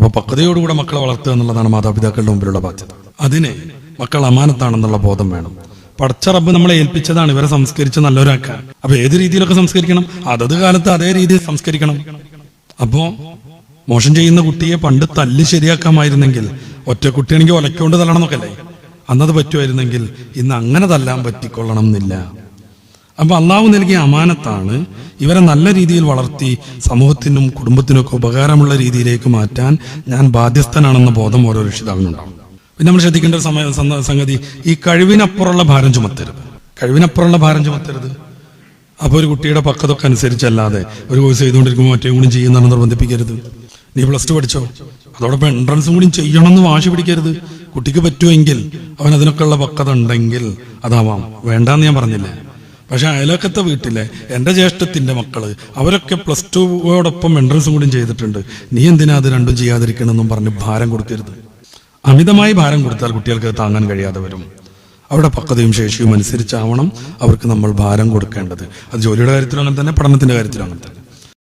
അപ്പൊ പക്വതയോടുകൂടെ മക്കളെ വളർത്തുക എന്നുള്ളതാണ് മാതാപിതാക്കളുടെ മുമ്പിലുള്ള ബാധ്യത. അതിന് മക്കൾ അമാനത്താണെന്നുള്ള ബോധം വേണം. പടച്ച റബ്ബ് നമ്മളെ ഏൽപ്പിച്ചതാണ് ഇവരെ സംസ്കരിച്ച് നല്ലവരാക്കാൻ. അപ്പൊ ഏത് രീതിയിലൊക്കെ സംസ്കരിക്കണം? അതത് കാലത്ത് അതേ രീതിയിൽ സംസ്കരിക്കണം. അപ്പോ മോശം ചെയ്യുന്ന കുട്ടിയെ പണ്ട് തല്ലി ശരിയാക്കാമായിരുന്നെങ്കിൽ, ഒറ്റ കുട്ടിയാണെങ്കിൽ ഒലക്കൊണ്ട് തല്ലണം എന്നൊക്കെ അല്ലേ, അന്നത് പറ്റുമായിരുന്നെങ്കിൽ ഇന്ന് അങ്ങനെ തല്ലാൻ പറ്റിക്കൊള്ളണം എന്നില്ല. അപ്പൊ അള്ളാഹു നൽകിയ അമാനത്താണ് ഇവരെ നല്ല രീതിയിൽ വളർത്തി സമൂഹത്തിനും കുടുംബത്തിനും ഒക്കെ ഉപകാരമുള്ള രീതിയിലേക്ക് മാറ്റാൻ ഞാൻ ബാധ്യസ്ഥനാണെന്ന ബോധം ഓരോ രക്ഷിതാവിനുണ്ടാവും. പിന്നെ നമ്മൾ ശ്രദ്ധിക്കേണ്ട ഒരു സംഗതി, ഈ കഴിവിനപ്പുറമുള്ള ഭാരം ചുമത്തരുത്. കഴിവിനപ്പുറമുള്ള ഭാരം ചുമത്തരുത്. അപ്പൊ ഒരു കുട്ടിയുടെ പക്വതൊക്കെ അനുസരിച്ചല്ലാതെ ഒരു കോഴ്സ് ചെയ്തുകൊണ്ടിരിക്കുമ്പോൾ മറ്റേ കൂടി ചെയ്യുന്നതാണ് നിർബന്ധിപ്പിക്കരുത്. നീ +2 പഠിച്ചോ, അതോടൊപ്പം എൻട്രൻസും കൂടി ചെയ്യണമെന്ന് വാശി പിടിക്കരുത്. കുട്ടിക്ക് പറ്റുമെങ്കിൽ, അവൻ അതിനൊക്കെ ഉള്ള പക്വത ഉണ്ടെങ്കിൽ അതാവാം, വേണ്ടാന്ന് ഞാൻ പറഞ്ഞില്ല. പക്ഷെ അയലക്കത്തെ വീട്ടിലെ എന്റെ ജ്യേഷ്ഠത്തിന്റെ മക്കള് അവരൊക്കെ +2 എൻട്രൻസും കൂടി ചെയ്തിട്ടുണ്ട്, നീ എന്തിനാ അത് രണ്ടും ചെയ്യാതിരിക്കണമെന്നും പറഞ്ഞ് ഭാരം കൊടുക്കരുത്. അമിതമായി ഭാരം കൊടുത്താൽ കുട്ടികൾക്ക് താങ്ങാൻ കഴിയാതെ വരും. അവരുടെ പക്വതയും ശേഷിയും അനുസരിച്ചാവണം അവർക്ക് നമ്മൾ ഭാരം കൊടുക്കേണ്ടത്. അത് ജോലിയുടെ കാര്യത്തിലും അങ്ങനെ തന്നെ, പഠനത്തിന്റെ കാര്യത്തിലും അങ്ങനെ തന്നെ.